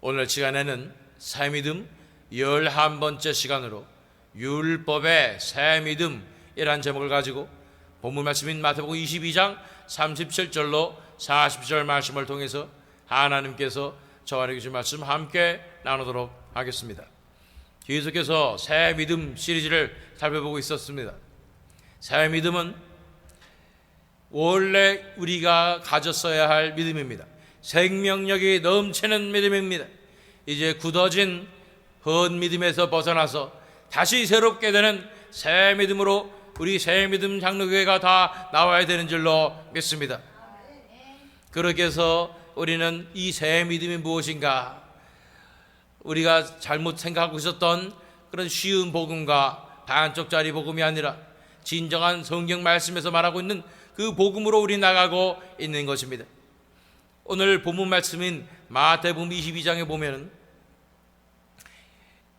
오늘 시간에는 새 믿음 11번째 시간으로 율법의 새 믿음이란 제목을 가지고 본문 말씀인 마태복음 22장 37절로 40절 말씀을 통해서 하나님께서 저와 주신 말씀 함께 나누도록 하겠습니다. 계속해서 새 믿음 시리즈를 살펴보고 있었습니다. 새 믿음은 원래 우리가 가졌어야 할 믿음입니다. 생명력이 넘치는 믿음입니다. 이제 굳어진 헛 믿음에서 벗어나서 다시 새롭게 되는 새 믿음으로 우리 새 믿음 장로교회가 다 나와야 되는 줄로 믿습니다. 그렇게 해서 우리는 이 새 믿음이 무엇인가, 우리가 잘못 생각하고 있었던 그런 쉬운 복음과 반쪽짜리 복음이 아니라 진정한 성경 말씀에서 말하고 있는 그 복음으로 우리 나가고 있는 것입니다. 오늘 본문 말씀인 마태복음 22장에 보면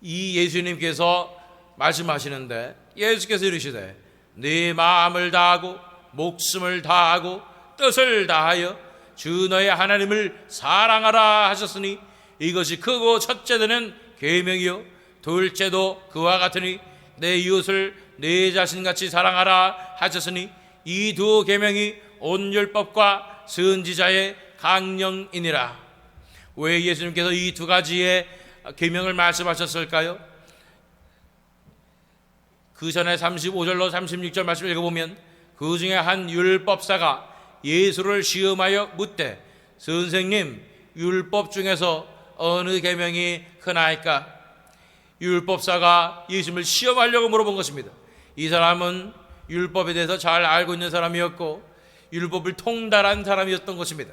이 예수님께서 말씀하시는데, 예수께서 이르시되 네 마음을 다하고 목숨을 다하고 뜻을 다하여 주 너의 하나님을 사랑하라 하셨으니 이것이 크고 첫째 되는 계명이요 둘째도 그와 같으니 내 이웃을 내 자신같이 사랑하라 하셨으니 이 두 계명이 온 율법과 선지자의 강령이니라. 왜 예수님께서 이 두 가지의 계명을 말씀하셨을까요? 그 전에 35절로 36절 말씀을 읽어보면 그 중에 한 율법사가 예수를 시험하여 묻되 선생님, 율법 중에서 어느 계명이 크나이까? 율법사가 예수님을 시험하려고 물어본 것입니다. 이 사람은 율법에 대해서 잘 알고 있는 사람이었고 율법을 통달한 사람이었던 것입니다.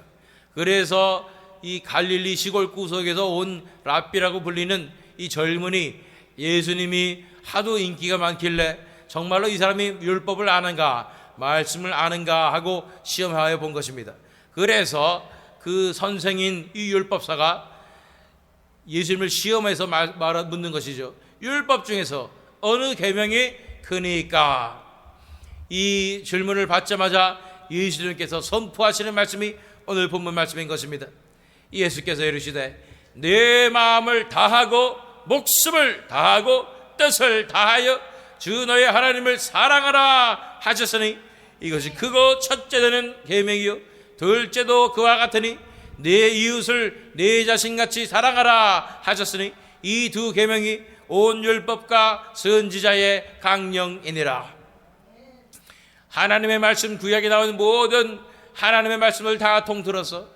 그래서 이 갈릴리 시골 구석에서 온 랍비라고 불리는 이 젊은이 예수님이 하도 인기가 많길래 정말로 이 사람이 율법을 아는가 말씀을 아는가 하고 시험하여 본 것입니다. 그래서 그 선생인 이 율법사가 예수님을 시험해서 묻는 것이죠. 율법 중에서 어느 계명이 크니까? 이 질문을 받자마자 예수님께서 선포하시는 말씀이 오늘 본문 말씀인 것입니다. 예수께서 이르시되 내 마음을 다하고 목숨을 다하고 뜻을 다하여 주 너의 하나님을 사랑하라 하셨으니 이것이 크고 첫째 되는 계명이요 둘째도 그와 같으니 내 이웃을 내 자신같이 사랑하라 하셨으니 이 두 계명이 온 율법과 선지자의 강령이니라. 하나님의 말씀, 구약에 나오는 모든 하나님의 말씀을 다 통틀어서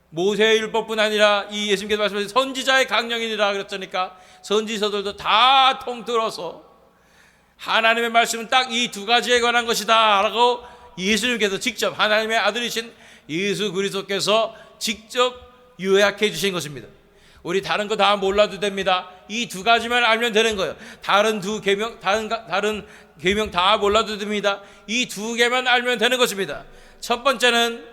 모세의 율법뿐 아니라 이 예수님께서 말씀하신 선지자의 강령이니라 그랬으니까 선지서들도 다 통틀어서 하나님의 말씀은 딱 이 두 가지에 관한 것이다 라고 예수님께서 직접, 하나님의 아들이신 예수 그리스도께서 직접 요약해 주신 것입니다. 우리 다른 거 다 몰라도 됩니다. 이 두 가지만 알면 되는 거예요. 다른 계명 다 몰라도 됩니다. 이 두 개만 알면 되는 것입니다. 첫 번째는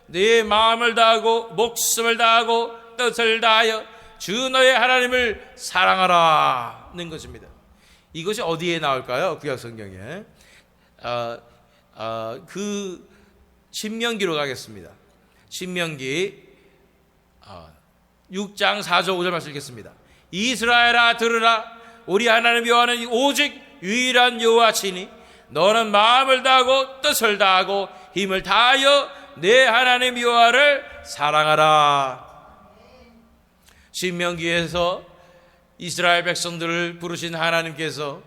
네 마음을 다하고 목숨을 다하고 뜻을 다하여 주 너의 하나님을 사랑하라는 것입니다. 이것이 어디에 나올까요? 구약 성경에 그 신명기로 가겠습니다. 신명기 6장 4절 5절 말씀 읽겠습니다. 이스라엘아 들으라, 우리 하나님 여호와는 오직 유일한 여호와시니 너는 마음을 다하고 뜻을 다하고 힘을 다하여 내 하나님 여호와를 사랑하라. 신명기에서 이스라엘 백성들을 부르신 하나님께서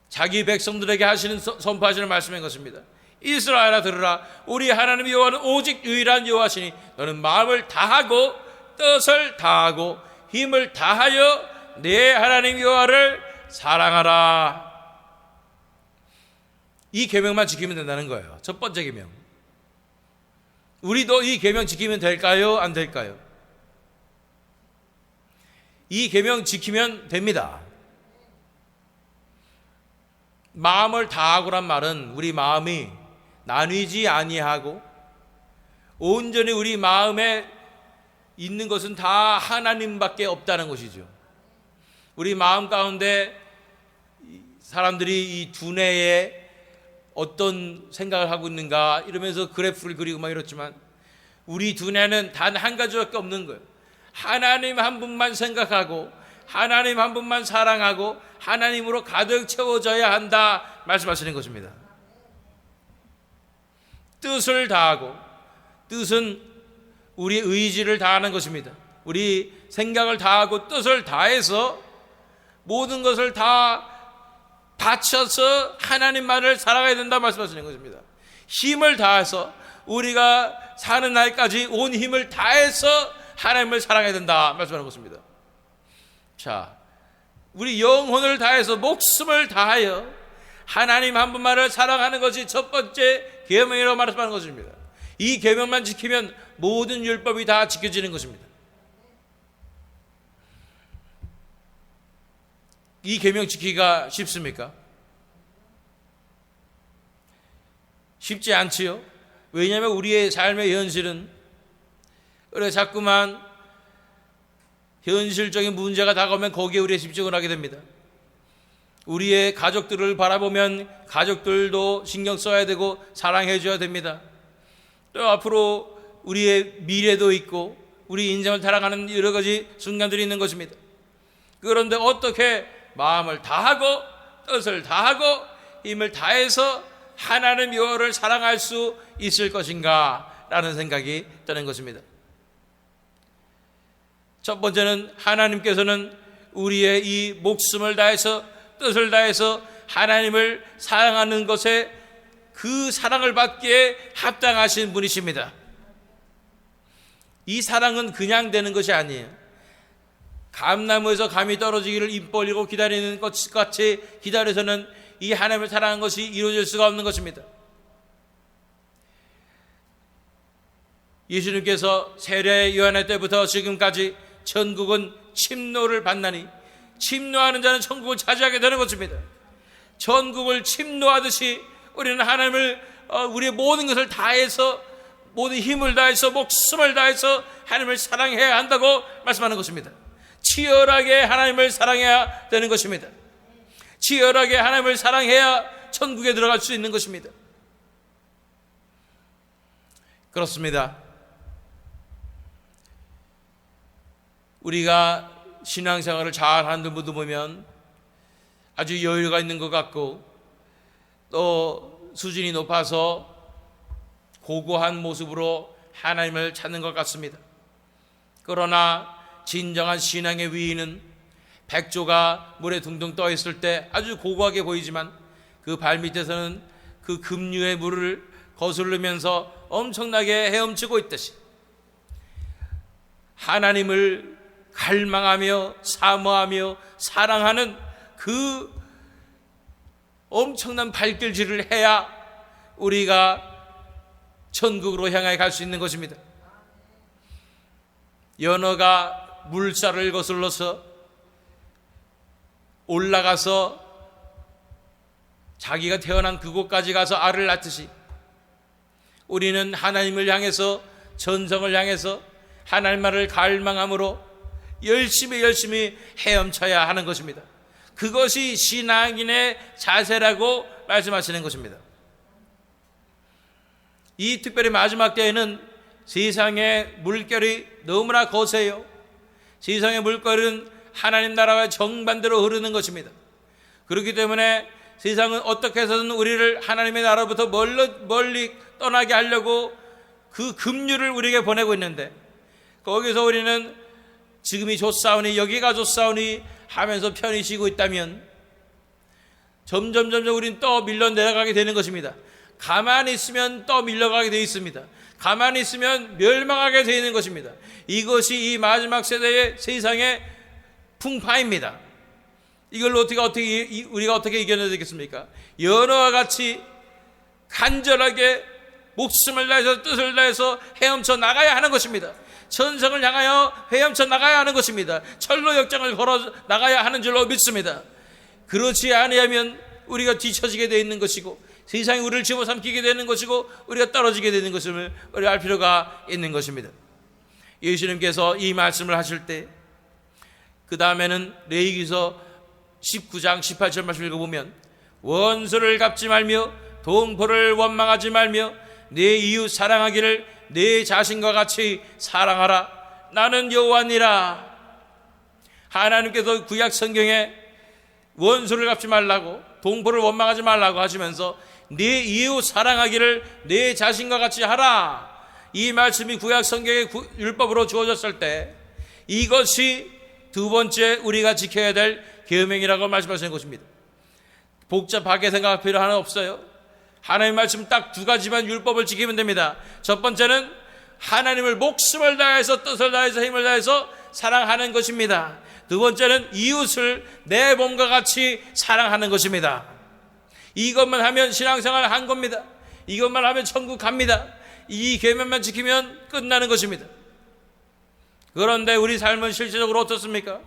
자기 백성들에게 하시는 선포하시는 말씀인 것입니다. 이스라엘아 들으라, 우리 하나님 여호와는 오직 유일한 여호와시니 너는 마음을 다하고 뜻을 다하고 힘을 다하여 내 하나님 여호와를 사랑하라. 이 계명만 지키면 된다는 거예요. 첫 번째 계명. 우리도 이 계명 지키면 될까요? 안 될까요? 이 계명 지키면 됩니다. 마음을 다하고란 말은 우리 마음이 나뉘지 아니하고 온전히 우리 마음에 있는 것은 다 하나님밖에 없다는 것이죠. 우리 마음 가운데 사람들이 이 두뇌에 어떤 생각을 하고 있는가 이러면서 그래프를 그리고 막 이렇지만 우리 두뇌는 단 한 가지밖에 없는 거예요. 하나님 한 분만 생각하고 하나님 한 분만 사랑하고 하나님으로 가득 채워져야 한다 말씀하시는 것입니다. 뜻을 다하고, 뜻은 우리 의지를 다하는 것입니다. 우리 생각을 다하고 뜻을 다해서 모든 것을 다 바쳐서 하나님만을 살아가야 된다 말씀하시는 것입니다. 힘을 다해서 우리가 사는 날까지 온 힘을 다해서 하나님을 사랑해야 된다 말씀하는 것입니다. 자, 우리 영혼을 다해서 목숨을 다하여 하나님 한 분만을 사랑하는 것이 첫 번째 계명이라고 말씀하는 것입니다. 이 계명만 지키면 모든 율법이 다 지켜지는 것입니다. 이 계명 지키기가 쉽습니까? 쉽지 않지요. 왜냐하면 우리의 삶의 현실은 그래 자꾸만 현실적인 문제가 다가오면 거기에 우리가 집중을 하게 됩니다. 우리의 가족들을 바라보면 가족들도 신경 써야 되고 사랑해 줘야 됩니다. 또 앞으로 우리의 미래도 있고 우리 인생을 살아가는 여러 가지 순간들이 있는 것입니다. 그런데 어떻게 마음을 다하고 뜻을 다하고 힘을 다해서 하나님 여호와를 사랑할 수 있을 것인가 라는 생각이 드는 것입니다. 첫 번째는 하나님께서는 우리의 이 목숨을 다해서 뜻을 다해서 하나님을 사랑하는 것에 그 사랑을 받기에 합당하신 분이십니다. 이 사랑은 그냥 되는 것이 아니에요. 감나무에서 감이 떨어지기를 입 벌리고 기다리는 것 같이 기다려서는 이 하나님을 사랑하는 것이 이루어질 수가 없는 것입니다. 예수님께서 세례 요한의 때부터 지금까지 천국은 침노를 받나니 침노하는 자는 천국을 차지하게 되는 것입니다. 천국을 침노하듯이 우리는 하나님을 우리의 모든 것을 다해서 모든 힘을 다해서 목숨을 다해서 하나님을 사랑해야 한다고 말씀하는 것입니다. 치열하게 하나님을 사랑해야 되는 것입니다. 치열하게 하나님을 사랑해야 천국에 들어갈 수 있는 것입니다. 그렇습니다. 우리가 신앙생활을 잘 하는 분도 보면 아주 여유가 있는 것 같고 또 수준이 높아서 고고한 모습으로 하나님을 찾는 것 같습니다. 그러나 진정한 신앙의 위인은 백조가 물에 둥둥 떠 있을 때 아주 고고하게 보이지만 그 발밑에서는 그 급류의 물을 거스르면서 엄청나게 헤엄치고 있듯이 하나님을 갈망하며 사모하며 사랑하는 그 엄청난 발길질을 해야 우리가 천국으로 향해 갈 수 있는 것입니다. 연어가 물살을 거슬러서 올라가서 자기가 태어난 그곳까지 가서 알을 낳듯이 우리는 하나님을 향해서 전성을 향해서 하나님만을 갈망함으로 열심히 헤엄쳐야 하는 것입니다. 그것이 신앙인의 자세라고 말씀하시는 것입니다. 이 특별히 마지막 때에는 세상의 물결이 너무나 거세요. 세상의 물결은 하나님 나라와 정반대로 흐르는 것입니다. 그렇기 때문에 세상은 어떻게 해서든 우리를 하나님의 나라로부터 멀리 떠나게 하려고 그 급류를 우리에게 보내고 있는데 거기서 우리는 지금이 좋사오니 여기가 좋사오니 하면서 편히 쉬고 있다면 점점 우리는 또 밀려 내려가게 되는 것입니다. 가만히 있으면 또 밀려가게 되어 있습니다. 가만히 있으면 멸망하게 되어 있는 것입니다. 이것이 이 마지막 세대의 세상의 풍파입니다. 이걸 우리가 어떻게 이겨내야 되겠습니까? 연어와 같이 간절하게 목숨을 다해서 뜻을 다해서 헤엄쳐 나가야 하는 것입니다. 천성을 향하여 헤엄쳐 나가야 하는 것입니다. 철로 역장을 걸어 나가야 하는 줄로 믿습니다. 그렇지 아니하면 우리가 뒤처지게 되어 있는 것이고 세상이 우리를 집어삼키게 되는 것이고 우리가 떨어지게 되는 것을 우리가 알 필요가 있는 것입니다. 예수님께서 이 말씀을 하실 때 그 다음에는 레위기서 19장 18절 말씀 읽어보면 원수를 갚지 말며 동포를 원망하지 말며 내 이웃 사랑하기를 네 자신과 같이 사랑하라. 나는 여호와니라. 하나님께서 구약 성경에 원수를 갚지 말라고, 동포를 원망하지 말라고 하시면서 네 이웃 사랑하기를 네 자신과 같이 하라. 이 말씀이 구약 성경의 율법으로 주어졌을 때 이것이 두 번째 우리가 지켜야 될 계명이라고 말씀하시는 것입니다. 복잡하게 생각할 필요 하나 없어요. 하나님의 말씀 딱 두 가지만 율법을 지키면 됩니다. 첫 번째는 하나님을 목숨을 다해서, 뜻을 다해서, 힘을 다해서 사랑하는 것입니다. 두 번째는 이웃을 내 몸과 같이 사랑하는 것입니다. 이것만 하면 신앙생활 한 겁니다. 이것만 하면 천국 갑니다. 이 계명만 지키면 끝나는 것입니다. 그런데 우리 삶은 실제적으로 어떻습니까?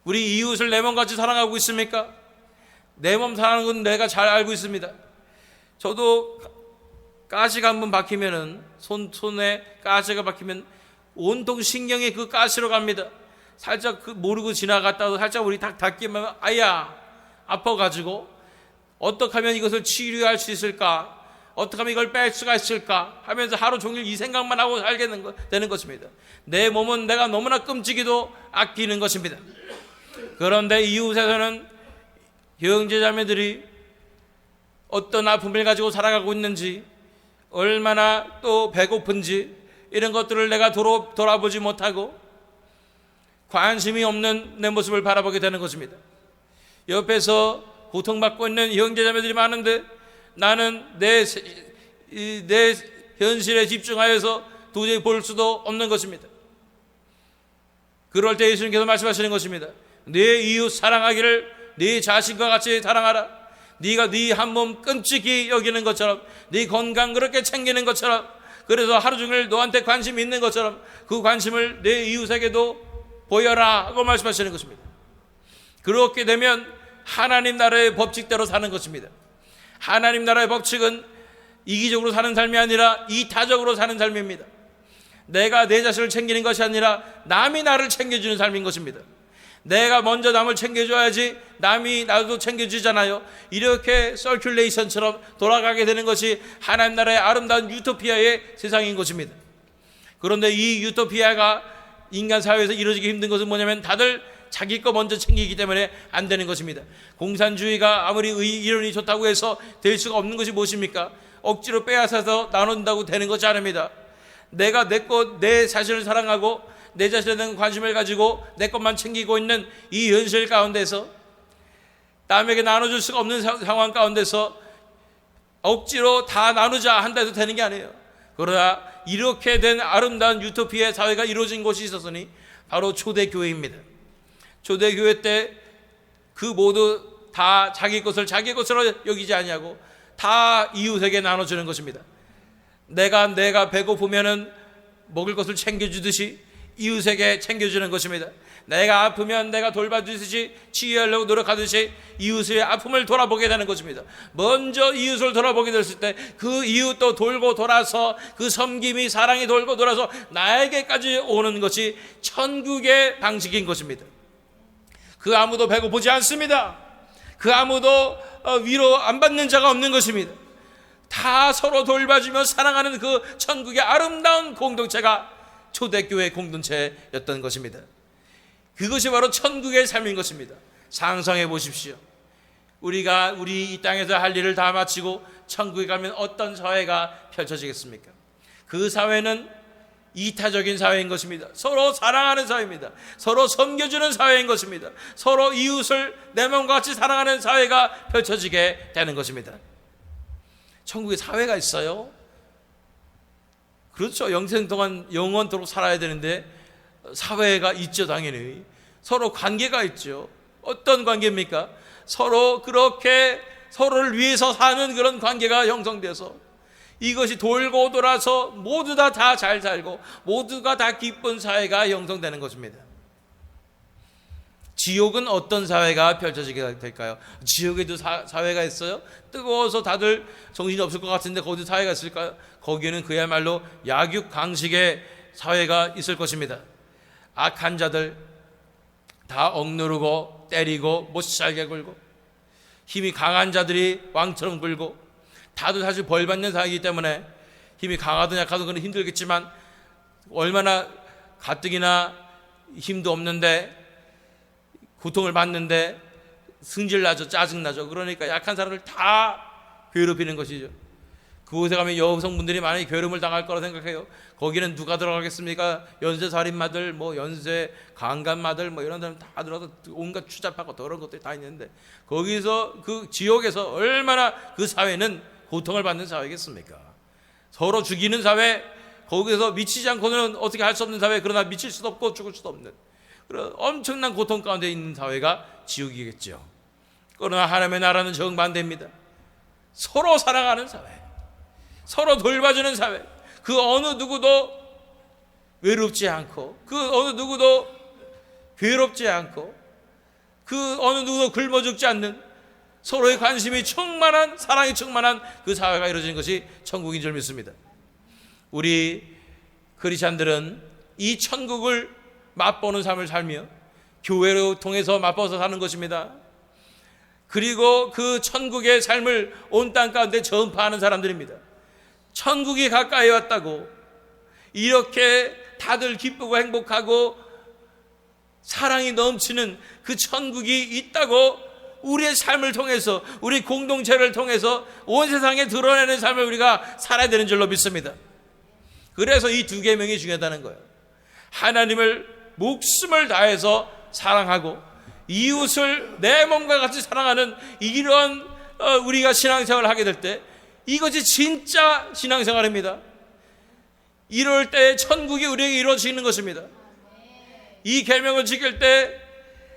우리 이웃을 내 몸같이 사랑하고 있습니까? 내 몸 사랑하는 건 내가 잘 알고 있습니다. 저도 가시가 한번 박히면은, 손에 가시가 박히면 온통 신경이 그 가시로 갑니다. 살짝 모르고 지나갔다도 살짝 우리 딱 닿기만, 아야, 아파가지고 어떻게 하면 이것을 치료할 수 있을까, 어떻게 하면 이걸 뺄 수가 있을까 하면서 하루 종일 이 생각만 하고 살게 되는 것입니다. 내 몸은 내가 너무나 끔찍이도 아끼는 것입니다. 그런데 이웃에서는 형제자매들이 어떤 아픔을 가지고 살아가고 있는지, 얼마나 또 배고픈지, 이런 것들을 내가 돌아보지 못하고 관심이 없는 내 모습을 바라보게 되는 것입니다. 옆에서 고통받고 있는 형제자매들이 많은데 나는 내 현실에 집중하여서 도저히 볼 수도 없는 것입니다. 그럴 때 예수님께서 말씀하시는 것입니다. 네 이웃 사랑하기를 네 자신과 같이 사랑하라. 네가 네 한 몸 끔찍이 여기는 것처럼, 네 건강 그렇게 챙기는 것처럼, 그래서 하루 종일 너한테 관심이 있는 것처럼 그 관심을 내 이웃에게도 보여라 하고 말씀하시는 것입니다. 그렇게 되면 하나님 나라의 법칙대로 사는 것입니다. 하나님 나라의 법칙은 이기적으로 사는 삶이 아니라 이타적으로 사는 삶입니다. 내가 내 자신을 챙기는 것이 아니라 남이 나를 챙겨주는 삶인 것입니다. 내가 먼저 남을 챙겨줘야지 남이 나도 챙겨주잖아요. 이렇게 서큘레이션처럼 돌아가게 되는 것이 하나님 나라의 아름다운 유토피아의 세상인 것입니다. 그런데 이 유토피아가 인간 사회에서 이루어지기 힘든 것은 뭐냐면 다들 자기 거 먼저 챙기기 때문에 안 되는 것입니다. 공산주의가 아무리 이론이 좋다고 해서 될 수가 없는 것이 무엇입니까? 억지로 빼앗아서 나눈다고 되는 것이 아닙니다. 내가 내 자신을 사랑하고 내 자신에 대한 관심을 가지고 내 것만 챙기고 있는 이 현실 가운데서, 남에게 나눠줄 수가 없는 상황 가운데서 억지로 다 나누자 한다 해도 되는 게 아니에요. 그러나 이렇게 된 아름다운 유토피아의 사회가 이루어진 곳이 있었으니 바로 초대교회입니다. 초대교회 때 그 모두 다 자기 것을 자기 것으로 여기지 아니하고 다 이웃에게 나눠주는 것입니다. 내가 배고프면은 먹을 것을 챙겨주듯이 이웃에게 챙겨주는 것입니다. 내가 아프면 내가 돌봐주듯이 치유하려고 노력하듯이 이웃의 아픔을 돌아보게 되는 것입니다. 먼저 이웃을 돌아보게 됐을 때 그 이웃도 돌고 돌아서, 그 섬김이, 사랑이 돌고 돌아서 나에게까지 오는 것이 천국의 방식인 것입니다. 그 아무도 배고프지 않습니다. 그 아무도 위로 안 받는 자가 없는 것입니다. 다 서로 돌봐주며 사랑하는 그 천국의 아름다운 공동체가 초대교회 공동체였던 것입니다. 그것이 바로 천국의 삶인 것입니다. 상상해 보십시오. 우리가 이 땅에서 할 일을 다 마치고 천국에 가면 어떤 사회가 펼쳐지겠습니까? 그 사회는 이타적인 사회인 것입니다. 서로 사랑하는 사회입니다. 서로 섬겨주는 사회인 것입니다. 서로 이웃을 내 몸과 같이 사랑하는 사회가 펼쳐지게 되는 것입니다. 천국에 사회가 있어요? 그렇죠. 영생 동안 영원토록 살아야 되는데 사회가 있죠. 당연히 서로 관계가 있죠. 어떤 관계입니까? 서로 그렇게 서로를 위해서 사는 그런 관계가 형성돼서 이것이 돌고 돌아서 모두 다 잘 살고 모두가 다 기쁜 사회가 형성되는 것입니다. 지옥은 어떤 사회가 펼쳐지게 될까요? 지옥에도 사회가 있어요? 뜨거워서 다들 정신이 없을 것 같은데 거기도 사회가 있을까요? 거기에는 그야말로 약육강식의 사회가 있을 것입니다. 악한 자들 다 억누르고 때리고 못살게 굴고, 힘이 강한 자들이 왕처럼 굴고, 다들 사실 벌받는 사회이기 때문에 힘이 강하든 약하든 그건 힘들겠지만 얼마나 가뜩이나 힘도 없는데 고통을 받는데 승질나죠. 짜증나죠. 그러니까 약한 사람을 다 괴롭히는 것이죠. 그곳에 가면 여성분들이 많이 괴롭힘을 당할 거라 생각해요. 거기는 누가 들어가겠습니까? 연쇄살인마들, 연쇄 강간마들, 이런 사람 다 들어서 온갖 추잡하고 더러운 것들이 다 있는데 거기서 그 지옥에서 얼마나 그 사회는 고통을 받는 사회겠습니까? 서로 죽이는 사회, 거기서 미치지 않고는 어떻게 할 수 없는 사회, 그러나 미칠 수도 없고 죽을 수도 없는 그런 엄청난 고통 가운데 있는 사회가 지옥이겠죠. 그러나 하나님의 나라는 정반대입니다. 서로 사랑하는 사회, 서로 돌봐주는 사회, 그 어느 누구도 외롭지 않고 그 어느 누구도 괴롭지 않고 그 어느 누구도 굶어 죽지 않는 서로의 관심이 충만한, 사랑이 충만한 그 사회가 이루어지는 것이 천국인 줄 믿습니다. 우리 크리스찬들은 이 천국을 맛보는 삶을 살며 교회를 통해서 맛보아서 사는 것입니다. 그리고 그 천국의 삶을 온 땅 가운데 전파하는 사람들입니다. 천국이 가까이 왔다고, 이렇게 다들 기쁘고 행복하고 사랑이 넘치는 그 천국이 있다고 우리의 삶을 통해서, 우리 공동체를 통해서 온 세상에 드러내는 삶을 우리가 살아야 되는 줄로 믿습니다. 그래서 이 두 계명이 중요하다는 거예요. 하나님을 목숨을 다해서 사랑하고 이웃을 내 몸과 같이 사랑하는 이런 우리가 신앙생활을 하게 될 때 이것이 진짜 신앙생활입니다. 이럴 때 천국이 우리에게 이루어지는 것입니다. 이 계명을 지킬 때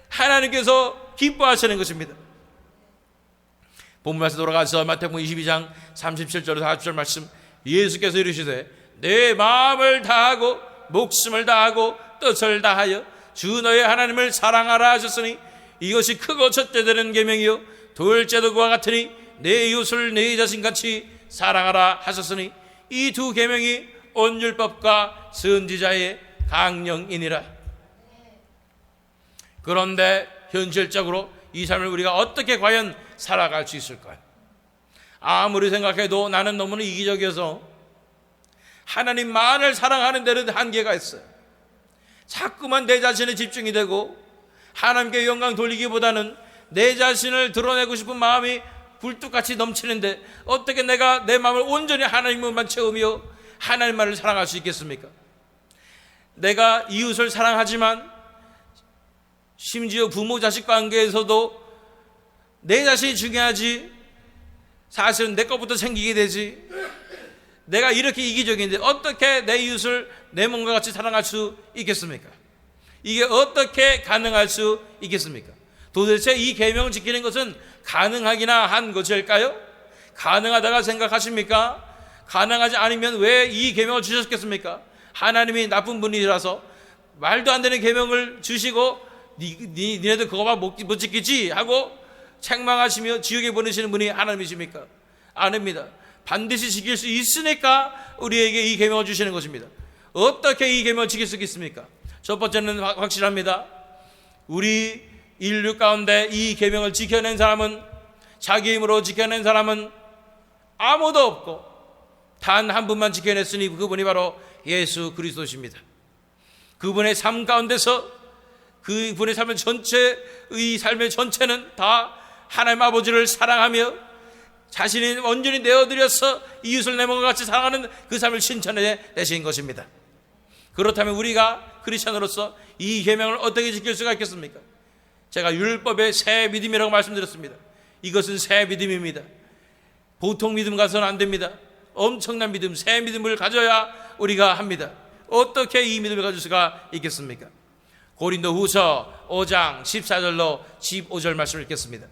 하나님께서 기뻐하시는 것입니다. 본문 말씀 돌아가서 마태복음 22장 37절에서 40절 말씀, 예수께서 이르시되 내 마음을 다하고 목숨을 다하고 뜻을 다하여 주 너의 하나님을 사랑하라 하셨으니 이것이 크고 첫째 되는 계명이요 둘째도 그와 같으니 내 이웃을 내 자신같이 사랑하라 하셨으니 이 두 계명이 온 율법과 선지자의 강령이니라. 그런데 현실적으로 이 삶을 우리가 어떻게 과연 살아갈 수 있을까요? 아무리 생각해도 나는 너무나 이기적이어서 하나님만을 사랑하는 데는 한계가 있어요. 자꾸만 내 자신에 집중이 되고 하나님께 영광 돌리기보다는 내 자신을 드러내고 싶은 마음이 굴뚝같이 넘치는데 어떻게 내가 내 마음을 온전히 하나님만 채우며 하나님만을 사랑할 수 있겠습니까? 내가 이웃을 사랑하지만 심지어 부모 자식 관계에서도 내 자신이 중요하지, 사실은 내 것부터 생기게 되지, 내가 이렇게 이기적인데 어떻게 내 이웃을 내 몸과 같이 사랑할 수 있겠습니까? 이게 어떻게 가능할 수 있겠습니까? 도대체 이 계명을 지키는 것은 가능하기나 한 것일까요? 가능하다가 생각하십니까? 가능하지 않으면 왜 이 계명을 주셨겠습니까? 하나님이 나쁜 분이라서 말도 안 되는 계명을 주시고 니네들 그거만 못 지키지 하고 책망하시며 지옥에 보내시는 분이 하나님이십니까? 아닙니다. 반드시 지킬 수 있으니까 우리에게 이 계명을 주시는 것입니다. 어떻게 이 계명을 지킬 수 있겠습니까? 첫 번째는 확실합니다. 우리 인류 가운데 이 계명을 지켜낸 사람은, 자기 힘으로 지켜낸 사람은 아무도 없고 단 한 분만 지켜냈으니 그분이 바로 예수 그리스도십니다. 그분의 삶 가운데서 그분의 삶의 전체의 삶의 전체는 다 하나님 아버지를 사랑하며 자신이 온전히 내어드려서 이웃을 내 몸과 같이 사랑하는 그 삶을 실천해 내신 것입니다. 그렇다면 우리가 크리스천으로서 이 계명을 어떻게 지킬 수가 있겠습니까? 제가 율법의 새 믿음이라고 말씀드렸습니다. 이것은 새 믿음입니다. 보통 믿음 가서는 안 됩니다. 엄청난 믿음, 새 믿음을 가져야 우리가 합니다. 어떻게 이 믿음을 가질 수가 있겠습니까? 고린도후서 5장 14절로 15절 말씀을 읽겠습니다.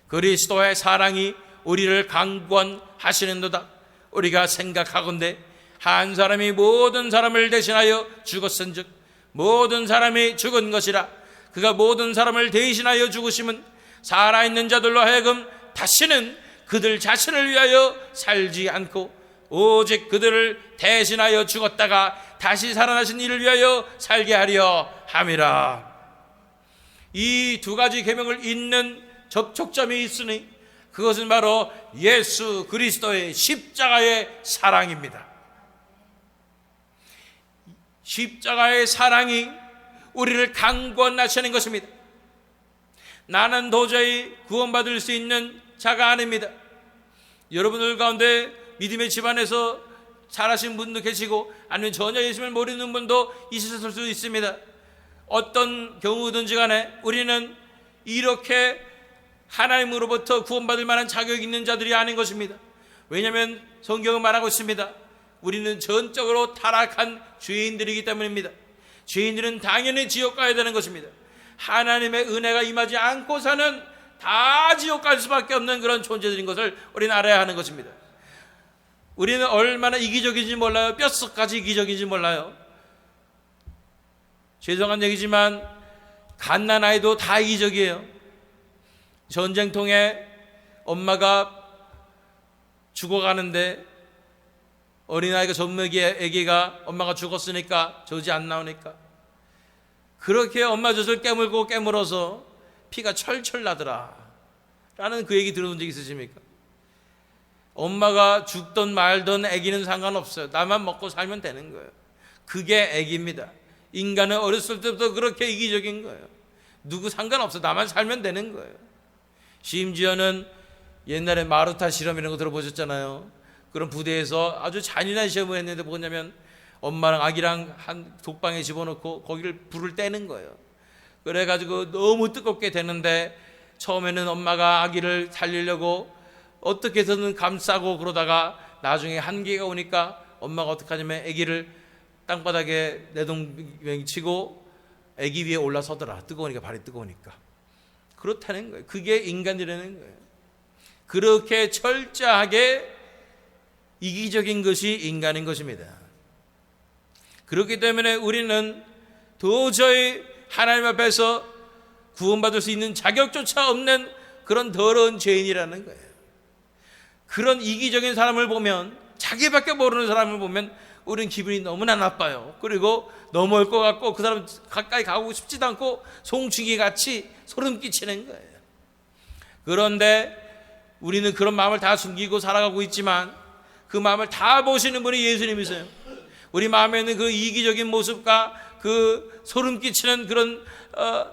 그리스도의 사랑이 우리를 강권하시는도다. 우리가 생각하건대 한 사람이 모든 사람을 대신하여 죽었은즉 모든 사람이 죽은 것이라. 그가 모든 사람을 대신하여 죽으심은 살아있는 자들로 하여금 다시는 그들 자신을 위하여 살지 않고 오직 그들을 대신하여 죽었다가 다시 살아나신 이를 위하여 살게 하려 함이라. 이 두 가지 계명을 잇는 접촉점이 있으니 그것은 바로 예수 그리스도의 십자가의 사랑입니다. 십자가의 사랑이 우리를 강권하시는 것입니다. 나는 도저히 구원받을 수 있는 자가 아닙니다. 여러분들 가운데 믿음의 집안에서 자라신 분도 계시고 아니면 전혀 예수님을 모르는 분도 있을 수 있습니다. 어떤 경우든지 간에 우리는 이렇게 하나님으로부터 구원받을 만한 자격이 있는 자들이 아닌 것입니다. 왜냐하면 성경은 말하고 있습니다. 우리는 전적으로 타락한 죄인들이기 때문입니다. 죄인들은 당연히 지옥 가야 되는 것입니다. 하나님의 은혜가 임하지 않고서는 다 지옥 갈 수밖에 없는 그런 존재들인 것을 우리는 알아야 하는 것입니다. 우리는 얼마나 이기적인지 몰라요. 뼛속까지 이기적인지 몰라요. 죄송한 얘기지만 갓난아이도 다 이기적이에요. 전쟁통에 엄마가 죽어가는데 어린아이가 젖먹이 애기가 엄마가 죽었으니까 젖이 안 나오니까 그렇게 엄마 젖을 깨물어서 피가 철철 나더라 라는 그 얘기 들어본 적 있으십니까? 엄마가 죽든 말든 애기는 상관없어요. 나만 먹고 살면 되는 거예요. 그게 애기입니다. 인간은 어렸을 때부터 그렇게 이기적인 거예요. 누구 상관없어. 나만 살면 되는 거예요. 심지어는 옛날에 마루타 실험 이런 거 들어보셨잖아요. 그런 부대에서 아주 잔인한 시험을 했는데 뭐냐면 엄마랑 아기랑 한 독방에 집어넣고 거기를 불을 떼는 거예요. 그래가지고 너무 뜨겁게 되는데 처음에는 엄마가 아기를 살리려고 어떻게 해서는 감싸고 그러다가 나중에 한계가 오니까 엄마가 어떻게 하냐면 아기를 땅바닥에 내동댕이 치고 아기 위에 올라서더라. 뜨거우니까, 발이 뜨거우니까. 그렇다는 거예요. 그게 인간이라는 거예요. 그렇게 철저하게 이기적인 것이 인간인 것입니다. 그렇기 때문에 우리는 도저히 하나님 앞에서 구원받을 수 있는 자격조차 없는 그런 더러운 죄인이라는 거예요. 그런 이기적인 사람을 보면, 자기밖에 모르는 사람을 보면 우리는 기분이 너무나 나빠요. 그리고 넘어올 것 같고 그 사람 가까이 가고 싶지도 않고 송충이 같이 소름 끼치는 거예요. 그런데 우리는 그런 마음을 다 숨기고 살아가고 있지만 그 마음을 다 보시는 분이 예수님이세요. 우리 마음에 있는 그 이기적인 모습과 그 소름 끼치는 그런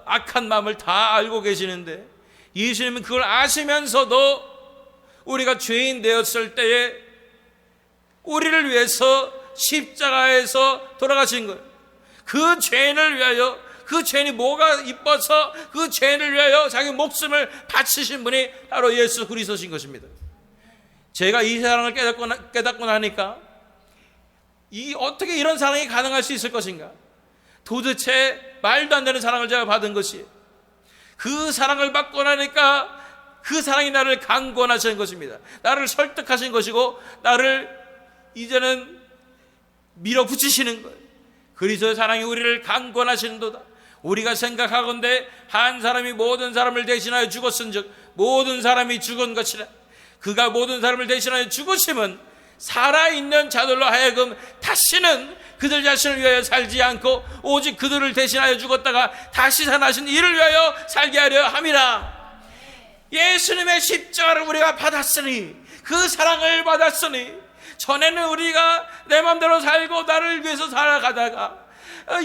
악한 마음을 다 알고 계시는데 예수님은 그걸 아시면서도 우리가 죄인 되었을 때에 우리를 위해서 십자가에서 돌아가신 거예요. 그 죄인을 위하여, 그 죄인이 뭐가 이뻐서 그 죄인을 위하여 자기 목숨을 바치신 분이 바로 예수 그리스도신 것입니다. 제가 이 사랑을 깨닫고 나니까 어떻게 이런 사랑이 가능할 수 있을 것인가? 도대체 말도 안 되는 사랑을 제가 받은 것이, 그 사랑을 받고 나니까 그 사랑이 나를 강권하시는 것입니다. 나를 설득하신 것이고 나를 이제는 밀어붙이시는 거예요. 그리스도의 사랑이 우리를 강권하시는도다. 우리가 생각하건대 한 사람이 모든 사람을 대신하여 죽었은즉 모든 사람이 죽은 것이라. 그가 모든 사람을 대신하여 죽으심은 살아있는 자들로 하여금 다시는 그들 자신을 위하여 살지 않고 오직 그들을 대신하여 죽었다가 다시 살아나신 이를 위하여 살게 하려 함이라. 예수님의 십자가를 우리가 받았으니, 그 사랑을 받았으니, 전에는 우리가 내 마음대로 살고 나를 위해서 살아가다가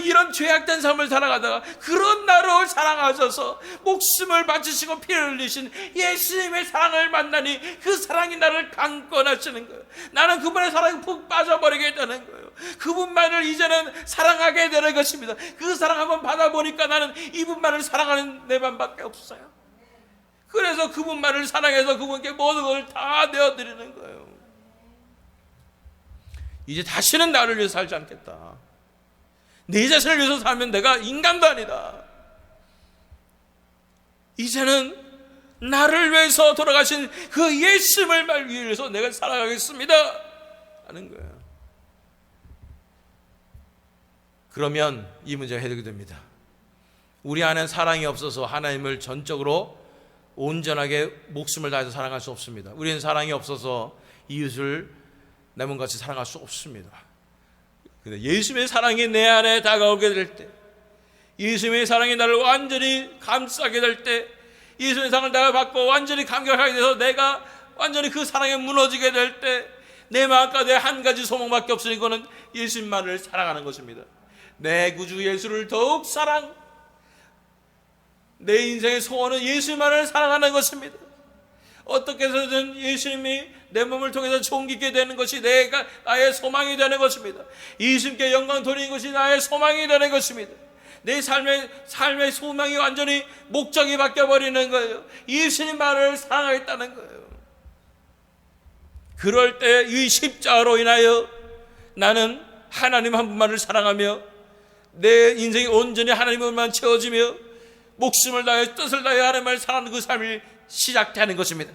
이런 죄악된 삶을 살아가다가 그런 나를 사랑하셔서 목숨을 바치시고 피를 흘리신 예수님의 사랑을 만나니 그 사랑이 나를 강권하시는 거예요. 나는 그분의 사랑에 푹 빠져버리게 되는 거예요. 그분만을 이제는 사랑하게 되는 것입니다. 그 사랑 한번 받아보니까 나는 이분만을 사랑하는 내 맘밖에 없어요. 그래서 그분만을 사랑해서 그분께 모든 걸 다 내어드리는 거예요. 이제 다시는 나를 위해서 살지 않겠다. 내 자신을 위해서 살면 내가 인간도 아니다. 이제는 나를 위해서 돌아가신 그 예수님을 위해서 내가 살아가겠습니다 하는 거예요. 그러면 이 문제가 해결이 됩니다. 우리 안에 사랑이 없어서 하나님을 전적으로 온전하게 목숨을 다해서 사랑할 수 없습니다. 우리는 사랑이 없어서 이웃을 내 몸같이 사랑할 수 없습니다. 근데 예수님의 사랑이 내 안에 다가오게 될 때, 예수님의 사랑이 나를 완전히 감싸게 될 때, 예수님의 사랑을 내가 받고 완전히 감격하게 돼서 내가 완전히 그 사랑에 무너지게 될 때, 내 마음과 내 한 가지 소망밖에 없으니 그거는 예수님만을 사랑하는 것입니다. 내 구주 예수를 더욱 내 인생의 소원은 예수만을 사랑하는 것입니다. 어떻게 해서든 예수님이 내 몸을 통해서 존귀게 되는 것이 나의 소망이 되는 것입니다. 예수님께 영광 돌리는 것이 나의 소망이 되는 것입니다. 내 삶의 소망이 완전히 목적이 바뀌어버리는 거예요. 예수님만을 사랑하겠다는 거예요. 그럴 때 이 십자가로 인하여 나는 하나님 한 분만을 사랑하며 내 인생이 온전히 하나님만 채워지며 목숨을 다해 뜻을 다해 하나님을 사랑하는 그 삶이 시작되는 것입니다.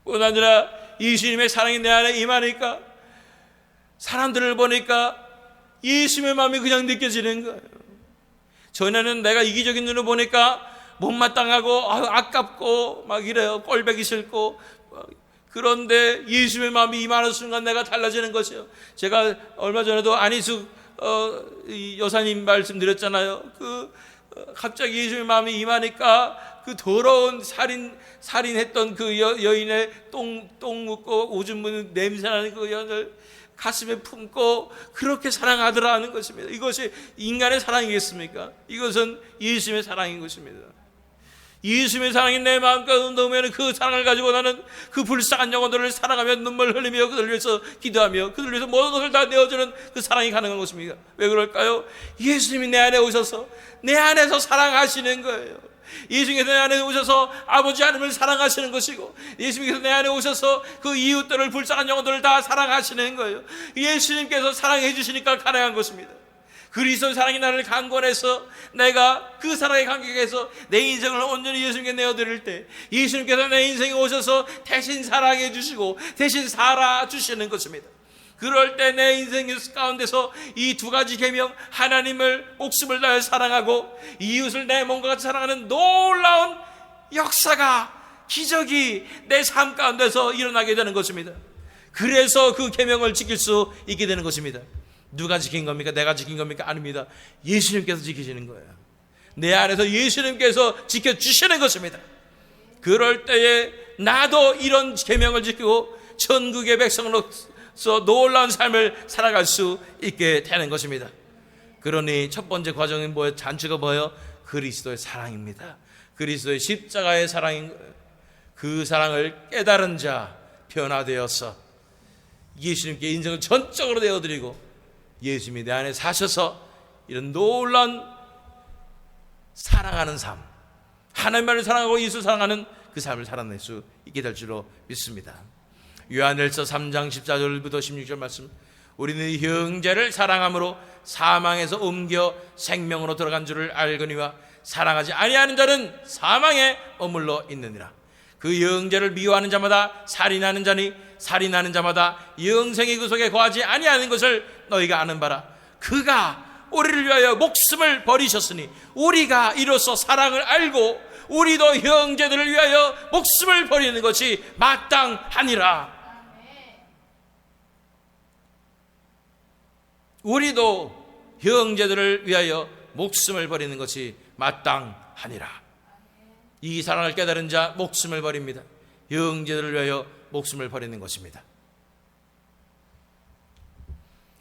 뿐 아니라 예수님의 사랑이 내 안에 임하니까 사람들을 보니까 예수님의 마음이 그냥 느껴지는 거예요. 전에는 내가 이기적인 눈으로 보니까 못마땅하고 아깝고 막 이래요. 꼴보기 싫고. 그런데 예수님의 마음이 임하는 순간 내가 달라지는 것이에요. 제가 얼마 전에도 안희숙 여사님 말씀드렸잖아요. 갑자기 예수님의 마음이 임하니까 그 더러운 살인했던 그 여인의 똥 묻고 오줌 묻는 냄새나는 그 여인을 가슴에 품고 그렇게 사랑하더라는 것입니다. 이것이 인간의 사랑이겠습니까? 이것은 예수님의 사랑인 것입니다. 예수님의 사랑이 내 마음가운데 넣으면 그 사랑을 가지고 나는 그 불쌍한 영혼들을 사랑하며 눈물 흘리며 그들을 위해서 기도하며 그들을 위해서 모든 것을 다 내어주는 그 사랑이 가능한 것입니다. 왜 그럴까요? 예수님이 내 안에 오셔서 내 안에서 사랑하시는 거예요. 예수님께서 내 안에 오셔서 아버지 하나님을 사랑하시는 것이고 예수님께서 내 안에 오셔서 그 이웃들을 불쌍한 영혼들을 다 사랑하시는 거예요. 예수님께서 사랑해 주시니까 가능한 것입니다. 그리스도의 사랑이 나를 강권해서 내가 그 사랑의 간격에서 내 인생을 온전히 예수님께 내어드릴 때 예수님께서 내 인생에 오셔서 대신 사랑해 주시고 대신 살아주시는 것입니다. 그럴 때 내 인생 가운데서 이 두 가지 계명, 하나님을 목숨을 다해 사랑하고 이웃을 내 몸과 같이 사랑하는 놀라운 역사가, 기적이 내 삶 가운데서 일어나게 되는 것입니다. 그래서 그 계명을 지킬 수 있게 되는 것입니다. 누가 지킨 겁니까? 내가 지킨 겁니까? 아닙니다. 예수님께서 지키시는 거예요. 내 안에서 예수님께서 지켜주시는 것입니다. 그럴 때에 나도 이런 계명을 지키고 천국의 백성으로서 놀라운 삶을 살아갈 수 있게 되는 것입니다. 그러니 첫 번째 과정이 뭐예요? 잔치가 뭐예요? 그리스도의 사랑입니다. 그리스도의 십자가의 사랑인 거예요. 그 사랑을 깨달은 자 변화되어서 예수님께 인생을 전적으로 내어드리고 예수님이 내 안에 사셔서 이런 놀라운 사랑하는 삶, 하나님만을 사랑하고 예수를 사랑하는 그 삶을 살아낼 수 있게 될 줄로 믿습니다. 요한일서 3장 14절부터 16절 말씀, 우리는 형제를 사랑함으로 사망에서 옮겨 생명으로 들어간 줄을 알거니와 사랑하지 아니하는 자는 사망에 머물러 있느니라. 그 형제를 미워하는 자마다 살인하는 자니 살인하는 자마다 영생의 그 속에 거하지 아니하는 것을 너희가 아는 바라. 그가 우리를 위하여 목숨을 버리셨으니 우리가 이로써 사랑을 알고 우리도 형제들을 위하여 목숨을 버리는 것이 마땅하니라. 우리도 형제들을 위하여 목숨을 버리는 것이 마땅하니라. 이 사랑을 깨달은 자 목숨을 버립니다. 형제들을 위하여 목숨을 버리는 것입니다.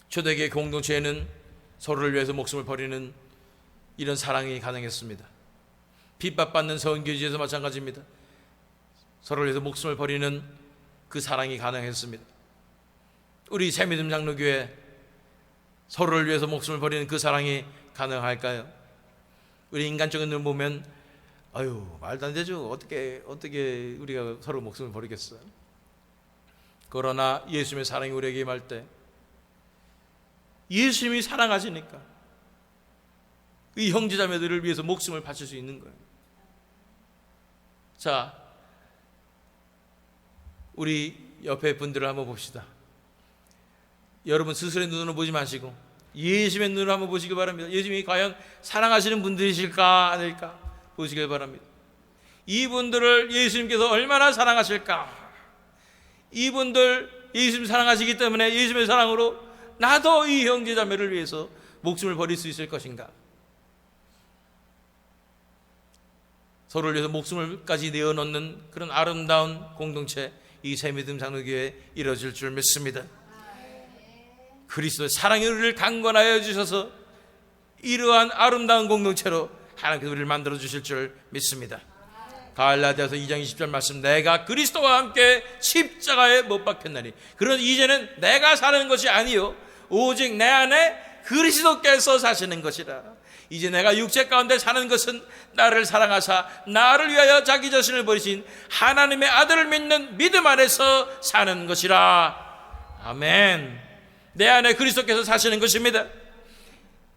초대교회 공동체에는 서로를 위해서 목숨을 버리는 이런 사랑이 가능했습니다. 핍박받는 선교지에서 마찬가지입니다. 서로를 위해서 목숨을 버리는 그 사랑이 가능했습니다. 우리 새믿음 장로교회 서로를 위해서 목숨을 버리는 그 사랑이 가능할까요? 우리 인간적인 눈 보면 말도 안 되죠. 어떻게 우리가 서로 목숨을 버리겠어요? 그러나 예수님의 사랑이 우리에게 임할 때 예수님이 사랑하시니까 이 형제자매들을 위해서 목숨을 바칠 수 있는 거예요. 자, 우리 옆에 분들을 한번 봅시다. 여러분 스스로의 눈으로 보지 마시고 예수님의 눈으로 한번 보시기 바랍니다. 예수님이 과연 사랑하시는 분들이실까 아닐까 보시길 바랍니다. 이분들을 예수님께서 얼마나 사랑하실까. 이분들 예수님 사랑하시기 때문에 예수님의 사랑으로 나도 이 형제자매를 위해서 목숨을 버릴 수 있을 것인가. 서로를 위해서 목숨을까지 내어놓는 그런 아름다운 공동체, 이 새믿음 장로교회에 이루어질 줄 믿습니다. 그리스도의 사랑이 우리를 강건하여 주셔서 이러한 아름다운 공동체로 하나님께서 우리를 만들어 주실 줄 믿습니다. 갈라디아서 2장 20절 말씀, 내가 그리스도와 함께 십자가에 못 박혔나니. 그런 이제는 내가 사는 것이 아니요 오직 내 안에 그리스도께서 사시는 것이라. 이제 내가 육체 가운데 사는 것은 나를 사랑하사 나를 위하여 자기 자신을 버리신 하나님의 아들을 믿는 믿음 안에서 사는 것이라. 아멘. 내 안에 그리스도께서 사시는 것입니다.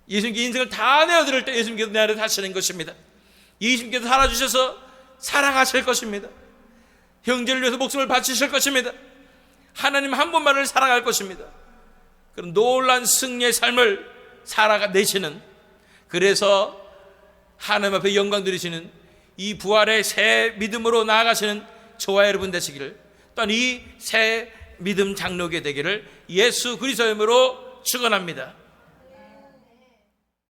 예수님께 인생을 다 내어드릴 때 예수님께서 내 안에 사시는 것입니다. 예수님께서 살아주셔서 사랑하실 것입니다. 형제를 위해서 목숨을 바치실 것입니다. 하나님 한 분만을 사랑할 것입니다. 그런 놀라운 승리의 삶을 살아내시는, 그래서 하나님 앞에 영광 드리시는 이 부활의 새 믿음으로 나아가시는 저와 여러분 되시기를, 또한 이 새 믿음 장로교 되기를 예수 그리스도의 이름으로 축원합니다.